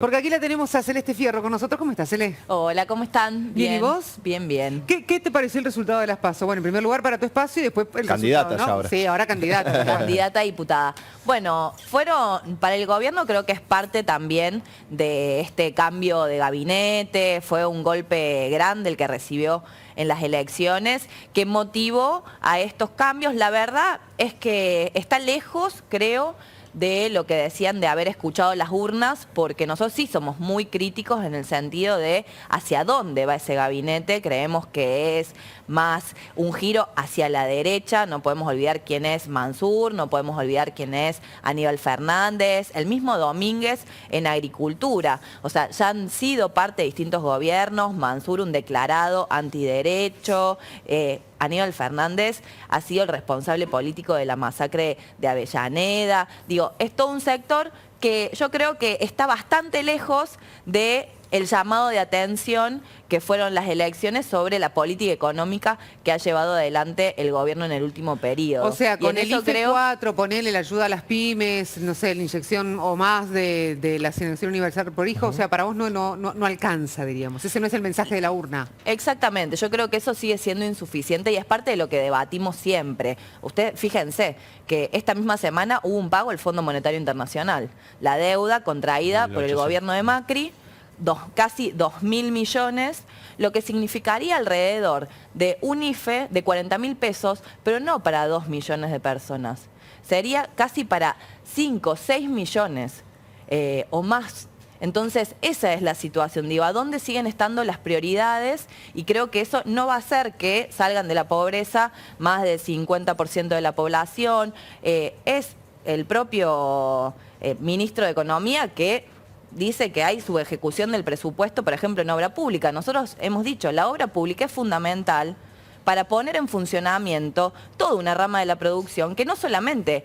Porque aquí la tenemos a Celeste Fierro con nosotros. ¿Cómo estás, Celeste? Hola, ¿cómo están? ¿Bien y vos? Bien, bien. ¿Qué te pareció el resultado de las PASO? Bueno, en primer lugar para tu espacio y después el Candidata resultado, ¿no? ya ahora. Sí, ahora candidata. Candidata a diputada. Bueno, para el gobierno creo que es parte también de este cambio de gabinete, fue un golpe grande el que recibió en las elecciones, que motivó a estos cambios. La verdad es que está lejos, creo, de lo que decían de haber escuchado las urnas, porque nosotros sí somos muy críticos en el sentido de hacia dónde va ese gabinete. Creemos que es más un giro hacia la derecha. No podemos olvidar quién es Mansur, no podemos olvidar quién es Aníbal Fernández, el mismo Domínguez en Agricultura. O sea, ya han sido parte de distintos gobiernos. Mansur, un declarado antiderecho. Aníbal Fernández ha sido el responsable político de la masacre de Avellaneda. Digo, es todo un sector que yo creo que está bastante lejos de el llamado de atención que fueron las elecciones sobre la política económica que ha llevado adelante el gobierno en el último periodo. O sea, con el IFE 4, ponele la ayuda a las pymes, no sé, la inyección o más de la asignación universal por hijo, o sea, para vos no alcanza, diríamos. Ese no es el mensaje de la urna. Exactamente, yo creo que eso sigue siendo insuficiente y es parte de lo que debatimos siempre. Ustedes, fíjense que esta misma semana hubo un pago al Fondo Monetario Internacional. La deuda contraída por el gobierno de Macri, casi 2.000 millones, lo que significaría alrededor de un IFE de 40.000 pesos, pero no para 2 millones de personas. Sería casi para 5, 6 millones o más. Entonces, esa es la situación. Digo, ¿a dónde siguen estando las prioridades? Y creo que eso no va a hacer que salgan de la pobreza más del 50% de la población. Es el propio ministro de Economía que dice que hay subejecución del presupuesto, por ejemplo, en obra pública. Nosotros hemos dicho, la obra pública es fundamental para poner en funcionamiento toda una rama de la producción que no solamente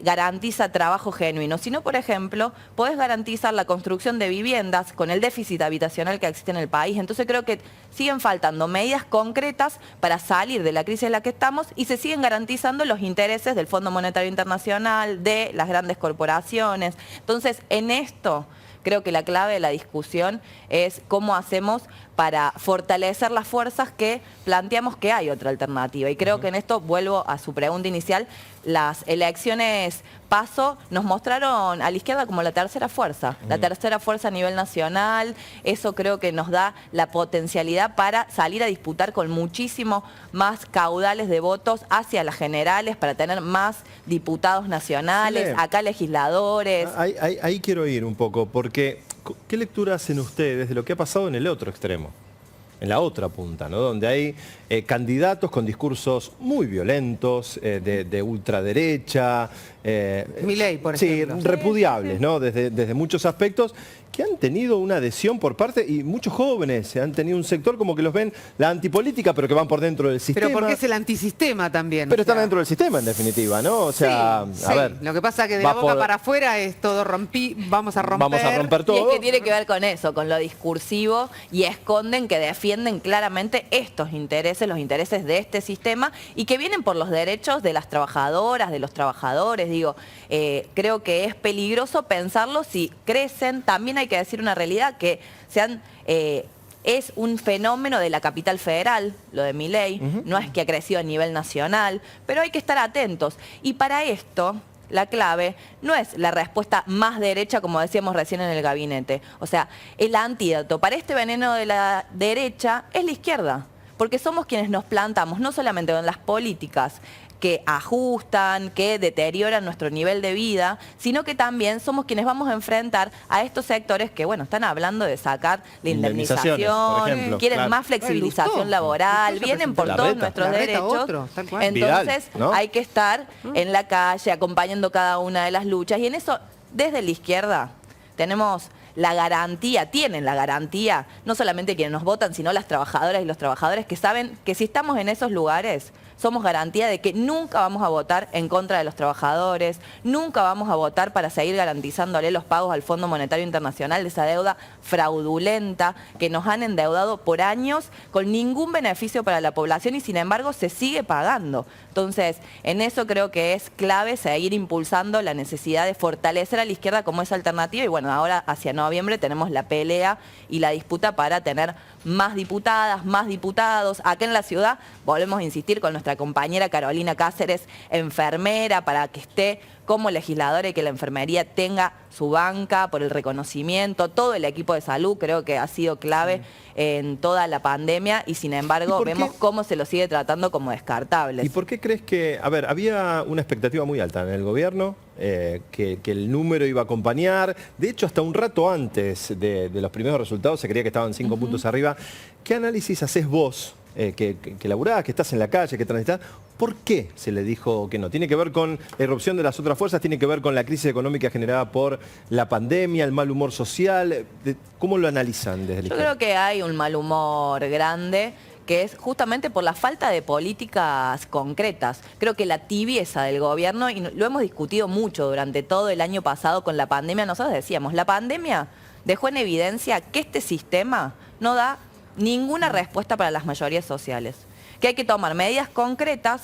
garantiza trabajo genuino, sino, por ejemplo, podés garantizar la construcción de viviendas con el déficit habitacional que existe en el país. Entonces creo que siguen faltando medidas concretas para salir de la crisis en la que estamos y se siguen garantizando los intereses del Fondo Monetario Internacional, de las grandes corporaciones. Entonces, en esto creo que la clave de la discusión es cómo hacemos para fortalecer las fuerzas que planteamos que hay otra alternativa. Y creo que en esto, vuelvo a su pregunta inicial, las elecciones PASO nos mostraron a la izquierda como la tercera fuerza a nivel nacional. Eso creo que nos da la potencialidad para salir a disputar con muchísimo más caudales de votos hacia las generales, para tener más diputados nacionales, acá legisladores. Ahí quiero ir un poco, porque ¿qué lectura hacen ustedes de lo que ha pasado en el otro extremo? En la otra punta, ¿no? Donde hay candidatos con discursos muy violentos, de ultraderecha. Milei, por ejemplo. Sí, repudiables, ¿no? Desde muchos aspectos, que han tenido una adhesión por parte, y muchos jóvenes han tenido un sector como que los ven la antipolítica, pero que van por dentro del sistema. Pero porque es el antisistema también. Pero están dentro del sistema, en definitiva, ¿no? O sea, sí, a ver. Lo que pasa es que de la boca para afuera es todo vamos a romper todo. Y es que tiene que ver con eso, con lo discursivo, y esconden que defienden claramente estos intereses, los intereses de este sistema, y que vienen por los derechos de las trabajadoras, de los trabajadores. Digo, creo que es peligroso pensarlo si crecen. También hay que decir una realidad, que es un fenómeno de la capital federal, lo de Milei, no es que ha crecido a nivel nacional, pero hay que estar atentos. Y para esto, la clave no es la respuesta más derecha, como decíamos recién en el gabinete. O sea, el antídoto para este veneno de la derecha es la izquierda, porque somos quienes nos plantamos no solamente con las políticas que ajustan, que deterioran nuestro nivel de vida, sino que también somos quienes vamos a enfrentar a estos sectores que, bueno, están hablando de sacar la indemnización, por ejemplo, quieren más flexibilización laboral, vienen por todos nuestros derechos. Entonces, ¿no? Hay que estar en la calle acompañando cada una de las luchas, y en eso, desde la izquierda, tenemos la garantía, tienen la garantía, no solamente quienes nos votan, sino las trabajadoras y los trabajadores, que saben que si estamos en esos lugares, somos garantía de que nunca vamos a votar en contra de los trabajadores, nunca vamos a votar para seguir garantizándole los pagos al Fondo Monetario Internacional de esa deuda fraudulenta que nos han endeudado por años con ningún beneficio para la población, y sin embargo se sigue pagando. Entonces, en eso creo que es clave seguir impulsando la necesidad de fortalecer a la izquierda como esa alternativa, y bueno, ahora hacia noviembre tenemos la pelea y la disputa para tener más diputadas, más diputados. Acá en la ciudad volvemos a insistir con nuestra compañera Carolina Cáceres, enfermera, para que esté como legisladora y que la enfermería tenga su banca por el reconocimiento. Todo el equipo de salud creo que ha sido clave en toda la pandemia y sin embargo vemos cómo se lo sigue tratando como descartables. ¿Y por qué crees que, a ver, había una expectativa muy alta en el gobierno, que el número iba a acompañar? De hecho, hasta un rato antes de los primeros resultados se creía que estaban 5 puntos arriba. ¿Qué análisis haces vos, que laburás, que estás en la calle, que transitas? ¿Por qué se le dijo que no? ¿Tiene que ver con la irrupción de las otras fuerzas? ¿Tiene que ver con la crisis económica generada por la pandemia, el mal humor social? ¿Cómo lo analizan desde el Yo creo que hay un mal humor grande, que es justamente por la falta de políticas concretas. Creo que la tibieza del gobierno, y lo hemos discutido mucho durante todo el año pasado con la pandemia, nosotros decíamos, la pandemia dejó en evidencia que este sistema no da ninguna respuesta para las mayorías sociales, que hay que tomar medidas concretas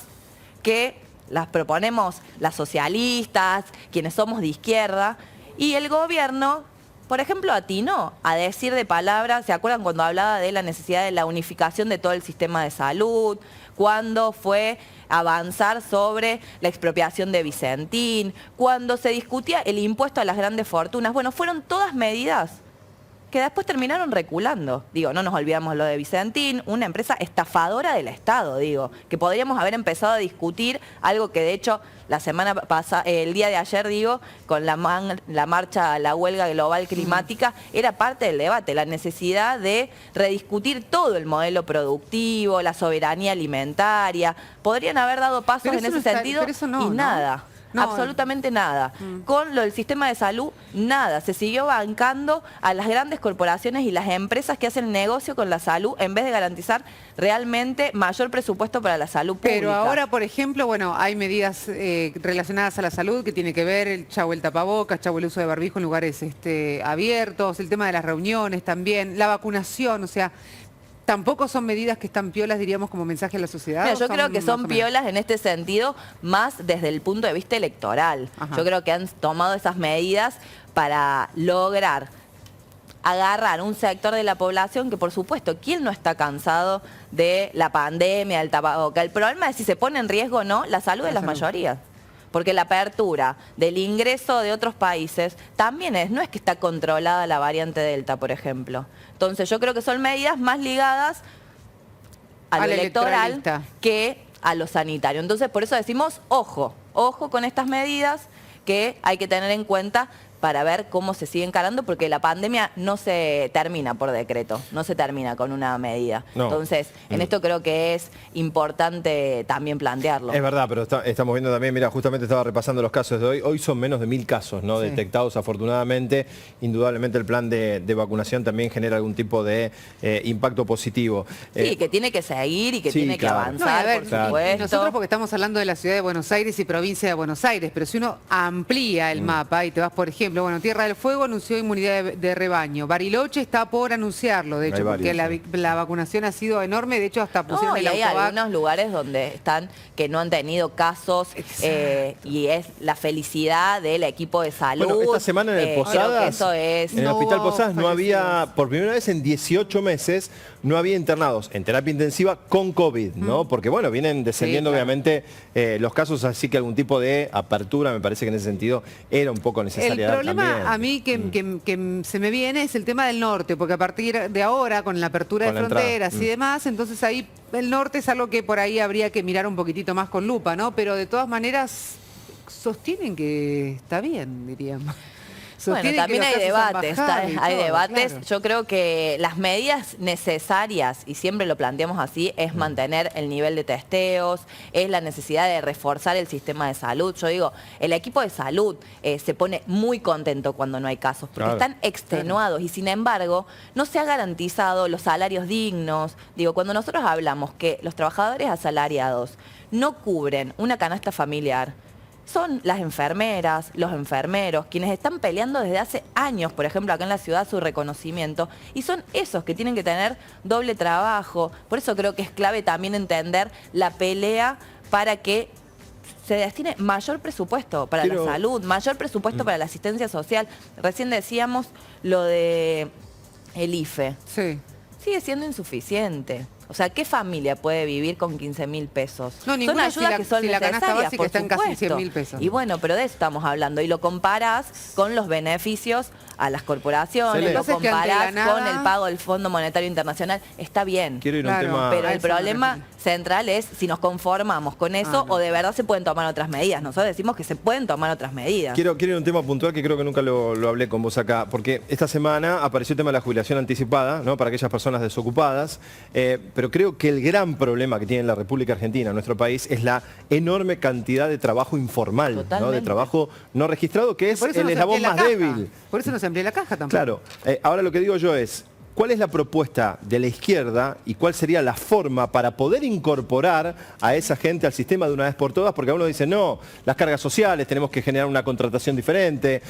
que las proponemos las socialistas, quienes somos de izquierda, y el gobierno, por ejemplo, atinó a decir de palabras, ¿se acuerdan cuando hablaba de la necesidad de la unificación de todo el sistema de salud? Cuando fue avanzar sobre la expropiación de Vicentín, cuando se discutía el impuesto a las grandes fortunas. Bueno, fueron todas medidas que después terminaron reculando. Digo, no nos olvidamos lo de Vicentín, una empresa estafadora del Estado, digo, que podríamos haber empezado a discutir, algo que de hecho la semana pasada, el día de ayer, digo, con la marcha, la huelga global climática, era parte del debate, la necesidad de rediscutir todo el modelo productivo, la soberanía alimentaria. Podrían haber dado pasos en ese sentido y nada. No, absolutamente nada. Con lo del sistema de salud, nada. Se siguió bancando a las grandes corporaciones y las empresas que hacen negocio con la salud en vez de garantizar realmente mayor presupuesto para la salud pública. Pero ahora, por ejemplo, bueno, hay medidas relacionadas a la salud que tiene que ver el chau el tapabocas, chau el uso de barbijo en lugares abiertos, el tema de las reuniones también, la vacunación, o sea... ¿Tampoco son medidas que están piolas, diríamos, como mensaje a la sociedad? Mira, yo creo que son piolas en este sentido, más desde el punto de vista electoral. Ajá. Yo creo que han tomado esas medidas para lograr agarrar un sector de la población que, por supuesto, ¿quién no está cansado de la pandemia, del tapabocas? El problema es si se pone en riesgo o no la salud de las mayorías. Porque la apertura del ingreso de otros países también no es que está controlada la variante Delta, por ejemplo. Entonces yo creo que son medidas más ligadas a lo electoral que a lo sanitario. Entonces por eso decimos, ojo con estas medidas que hay que tener en cuenta para ver cómo se sigue encarando, porque la pandemia no se termina por decreto, no se termina con una medida. No. Entonces, en esto creo que es importante también plantearlo. Es verdad, pero estamos viendo también, mira, justamente estaba repasando los casos de hoy. Hoy son menos de 1000 casos, ¿no? Sí. Detectados, afortunadamente. Indudablemente el plan de vacunación también genera algún tipo de impacto positivo. Sí, que tiene que seguir y que tiene que avanzar, no, por supuesto. Nosotros porque estamos hablando de la ciudad de Buenos Aires y provincia de Buenos Aires, pero si uno amplía el mapa y te vas, por ejemplo, bueno, Tierra del Fuego anunció inmunidad de rebaño. Bariloche está por anunciarlo, de hecho, porque la vacunación ha sido enorme, de hecho hasta pusieron el autovac. Hay algunos lugares donde están que no han tenido casos y es la felicidad del equipo de salud. Bueno, esta semana en el Posadas, en el Hospital Posadas no había, por primera vez en 18 meses, no había internados en terapia intensiva con COVID, ¿no? Porque bueno, vienen descendiendo obviamente los casos, así que algún tipo de apertura me parece que en ese sentido era un poco necesaria. El problema a mí que se me viene es el tema del norte, porque a partir de ahora, con la apertura de fronteras y demás, entonces ahí el norte es algo que por ahí habría que mirar un poquitito más con lupa, ¿no? Pero de todas maneras sostienen que está bien, diríamos. Bueno, también hay debates, claro. Yo creo que las medidas necesarias, y siempre lo planteamos así, es mantener el nivel de testeos, es la necesidad de reforzar el sistema de salud. Yo digo, el equipo de salud se pone muy contento cuando no hay casos, porque están extenuados y sin embargo no se ha garantizado los salarios dignos. Digo, cuando nosotros hablamos que los trabajadores asalariados no cubren una canasta familiar, son las enfermeras, los enfermeros, quienes están peleando desde hace años, por ejemplo, acá en la ciudad, su reconocimiento, y son esos que tienen que tener doble trabajo. Por eso creo que es clave también entender la pelea para que se destine mayor presupuesto para la salud, mayor presupuesto para la asistencia social. Recién decíamos lo de el IFE. Sí. Sigue siendo insuficiente. O sea, ¿qué familia puede vivir con 15.000 pesos? No, ninguna, son ayudas que son si la canasta necesarias, básica por está en casi supuesto. 100.000 pesos. Y bueno, pero de eso estamos hablando. Y lo comparás con los beneficios a las corporaciones, lo comparás con el pago del Fondo Monetario Internacional. Está bien. Quiero ir a un tema... Pero el problema central es si nos conformamos con eso o de verdad se pueden tomar otras medidas. Nosotros decimos que se pueden tomar otras medidas. Quiero ir a un tema puntual que creo que nunca lo hablé con vos acá, porque esta semana apareció el tema de la jubilación anticipada, ¿no? Para aquellas personas desocupadas, pero creo que el gran problema que tiene la República Argentina, nuestro país, es la enorme cantidad de trabajo informal, ¿no? De trabajo no registrado, que es el eslabón más débil. Por eso no se amplía la caja tampoco. Claro, ahora lo que digo yo es, ¿cuál es la propuesta de la izquierda y cuál sería la forma para poder incorporar a esa gente al sistema de una vez por todas? Porque uno dice, no, las cargas sociales, tenemos que generar una contratación diferente,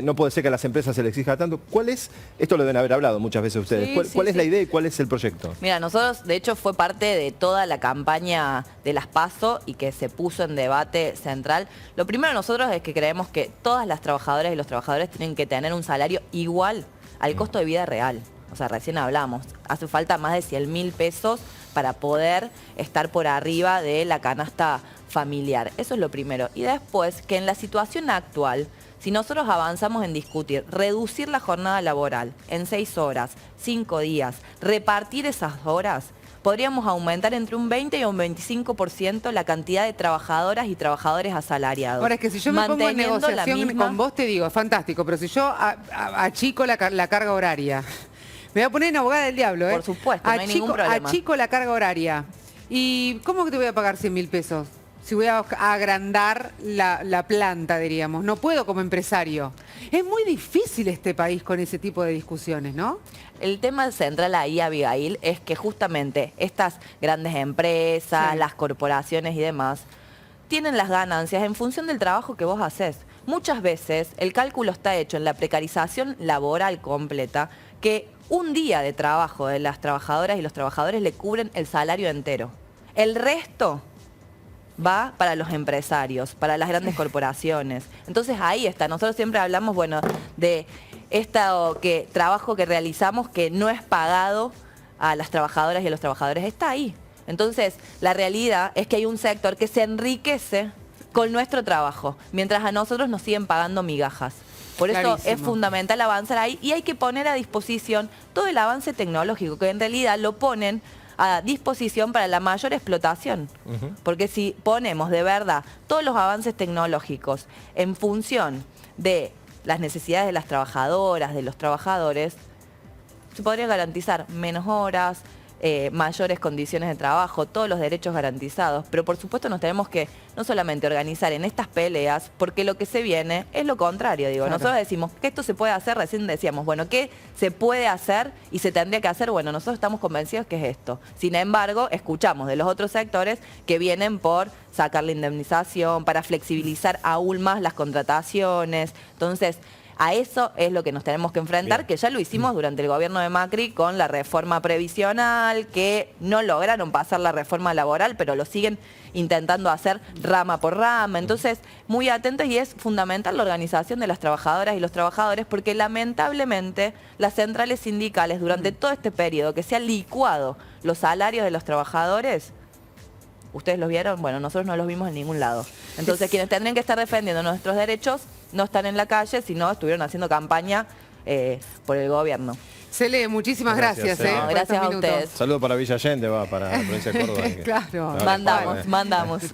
no puede ser que a las empresas se les exija tanto. ¿Cuál es? Esto lo deben haber hablado muchas veces ustedes. ¿Cuál es la idea y cuál es el proyecto? Mira, nosotros, de hecho, fue parte de toda la campaña de las PASO y que se puso en debate central. Lo primero nosotros es que creemos que todas las trabajadoras y los trabajadores tienen que tener un salario igual al costo de vida real. O sea, recién hablamos, hace falta más de 100.000 pesos para poder estar por arriba de la canasta familiar. Eso es lo primero. Y después, que en la situación actual, si nosotros avanzamos en discutir, reducir la jornada laboral en 6 horas, 5 días, repartir esas horas, podríamos aumentar entre un 20 y un 25% la cantidad de trabajadoras y trabajadores asalariados. Ahora, es que si yo me pongo en negociación con vos, te digo, fantástico, pero si yo achico la carga horaria... Me voy a poner en abogada del diablo, ¿eh? Por supuesto, no hay ningún problema. Achico la carga horaria. ¿Y cómo que te voy a pagar 100.000 pesos? Si voy a agrandar la planta, diríamos. No puedo como empresario. Es muy difícil este país con ese tipo de discusiones, ¿no? El tema central ahí, Abigail, es que justamente estas grandes empresas, las corporaciones y demás, tienen las ganancias en función del trabajo que vos haces. Muchas veces el cálculo está hecho en la precarización laboral completa, que un día de trabajo de las trabajadoras y los trabajadores le cubren el salario entero. El resto va para los empresarios, para las grandes corporaciones. Entonces ahí está. Nosotros siempre hablamos, bueno, de trabajo que realizamos que no es pagado a las trabajadoras y a los trabajadores. Está ahí. Entonces, la realidad es que hay un sector que se enriquece con nuestro trabajo, mientras a nosotros nos siguen pagando migajas. Por eso es fundamental avanzar ahí y hay que poner a disposición todo el avance tecnológico, que en realidad lo ponen a disposición para la mayor explotación. Porque si ponemos de verdad todos los avances tecnológicos en función de las necesidades de las trabajadoras, de los trabajadores, se podría garantizar menos horas, mayores condiciones de trabajo, todos los derechos garantizados, pero por supuesto nos tenemos que no solamente organizar en estas peleas, porque lo que se viene es lo contrario, digo. Nosotros decimos que esto se puede hacer, recién decíamos, bueno, ¿qué se puede hacer y se tendría que hacer? Bueno, nosotros estamos convencidos que es esto. Sin embargo, escuchamos de los otros sectores que vienen por sacar la indemnización, para flexibilizar aún más las contrataciones. Entonces, a eso es lo que nos tenemos que enfrentar, que ya lo hicimos durante el gobierno de Macri con la reforma previsional, que no lograron pasar la reforma laboral, pero lo siguen intentando hacer rama por rama. Entonces, muy atentos, y es fundamental la organización de las trabajadoras y los trabajadores, porque lamentablemente las centrales sindicales durante todo este periodo que se han licuado los salarios de los trabajadores, ¿ustedes los vieron? Bueno, nosotros no los vimos en ningún lado. Entonces, quienes tendrían que estar defendiendo nuestros derechos no están en la calle, sino estuvieron haciendo campaña por el gobierno. Cele, muchísimas gracias. No, gracias a ustedes. Saludo para Villa Allende, para la provincia de Córdoba. Claro. Mandamos.